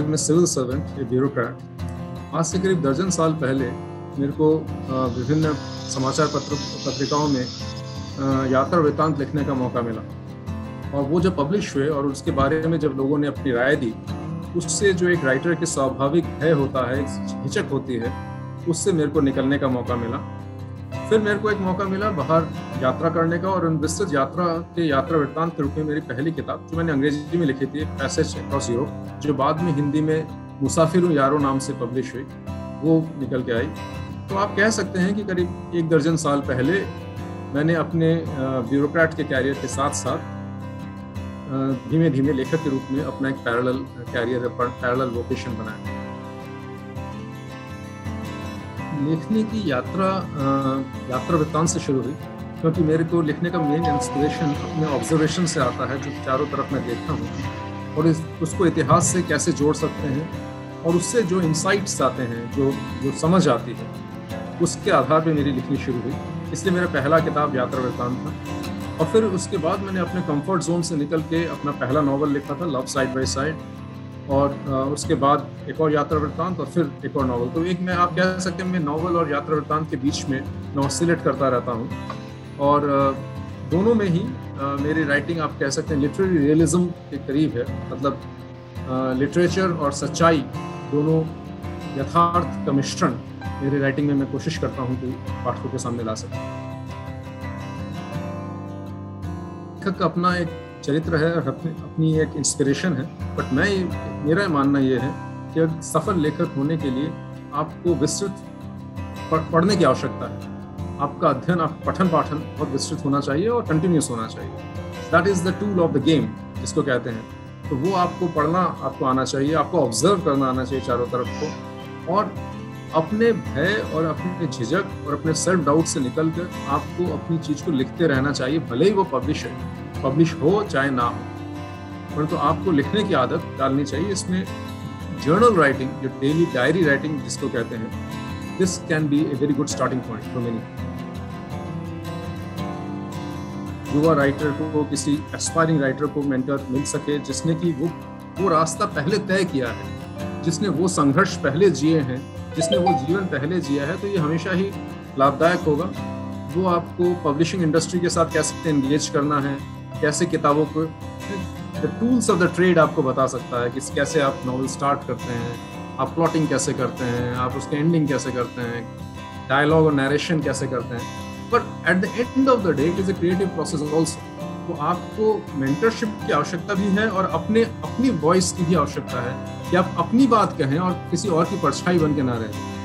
M a civil servant, a bureaucrat. आज से करीब दर्जन साल पहले मेरे को विभिन्न समाचार पत्रिकाओं में यात्रा वृत्तांत लिखने का मौका मिला, और वो जब पब्लिश हुए और उसके बारे में जब लोगों ने अपनी राय दी, उससे जो एक राइटर के स्वाभाविक भय होता है, हिचक होती है, उससे मेरे को निकलने का मौका मिला। फिर मेरे को एक मौका मिला बाहर यात्रा करने का, और विस्तृत यात्रा के यात्रा वृत्तांत के रूप में मेरी पहली किताब, जो मैंने अंग्रेजी में लिखी थी, पैसेज अक्रॉस यूरोप, जो बाद में हिंदी में मुसाफिर हूँ यारो नाम से पब्लिश हुई, वो निकल के आई। तो आप कह सकते हैं कि करीब एक दर्जन साल पहले मैंने अपने ब्यूरोक्रेट के कैरियर के साथ साथ धीमे धीमे लेखक के रूप में अपना एक पैरेलल कैरियर, पैरेलल वोकेशन बनाया। लिखने की यात्रा वृत्तांत से शुरू हुई, क्योंकि मेरे को लिखने का मेन इंस्पिरेशन अपने ऑब्जर्वेशन से आता है, जो चारों तरफ मैं देखता हूँ, और उसको इतिहास से कैसे जोड़ सकते हैं, और उससे जो इंसाइट्स आते हैं, जो समझ आती है, उसके आधार पे मेरी लिखनी शुरू हुई। इसलिए मेरा पहला किताब यात्रा वृत्तांत था। और फिर उसके बाद मैंने अपने कंफर्ट जोन से निकल के अपना पहला नॉवल लिखा था, लव साइड बाय साइड, और उसके बाद एक और यात्रा वृत्तांत, और फिर एक और नॉवल। तो एक मैं, आप कह सकते हैं, मैं नॉवल और यात्रा वृत्तांत के बीच में मैं ऑसिलेट करता रहता हूँ, और दोनों में ही मेरी राइटिंग, आप कह सकते हैं, लिटरेरी रियलिज्म के करीब है। मतलब लिटरेचर और सच्चाई दोनों यथार्थ का मिश्रण मेरी राइटिंग में मैं कोशिश करता हूँ कि पाठकों के सामने ला सकूं। लेखक का अपना एक चरित्र है और अपनी एक इंस्पिरेशन है, बट मेरा मानना ये है कि सफल लेखक होने के लिए आपको विस्तृत पढ़ने की आवश्यकता है। आपका अध्ययन, आपका पठन पाठन बहुत विस्तृत होना चाहिए और कंटिन्यूस होना चाहिए। That is the tool of the game, जिसको कहते हैं। तो वो आपको पढ़ना आपको आना चाहिए, आपको ऑब्जर्व करना आना चाहिए चारों तरफ को, और अपने भय और अपने झिझक और अपने सेल्फ डाउट से निकलकर आपको अपनी चीज को लिखते रहना चाहिए, भले ही वो पब्लिश हो चाहे ना हो, परंतु आपको लिखने की आदत डालनी चाहिए। इसमें जर्नल राइटिंग, जो डेली डायरी राइटिंग जिसको कहते हैं, this can be a very good starting point for many. युवा राइटर को, किसी एस्पायरिंग राइटर को मेंटर मिल सके जिसने कि वो रास्ता पहले तय किया है, जिसने वो संघर्ष पहले जिए हैं, जिसने वो जीवन पहले जिया है, तो ये हमेशा ही लाभदायक होगा। वो आपको पब्लिशिंग इंडस्ट्री के साथ कैसे एंगेज करना है, कैसे किताबों को, the tools of the trade आपको बता सकता है कि कैसे आप नॉवल स्टार्ट करते हैं, आप प्लॉटिंग कैसे करते हैं, आप उसके एंडिंग कैसे करते हैं, डायलॉग और नरेशन कैसे करते हैं। But at the end of the day it is a creative process also. तो आपको मेंटरशिप की आवश्यकता भी है, और अपनी वॉइस की भी आवश्यकता है कि आप अपनी बात कहें और किसी और की परछाई बन के ना रहें।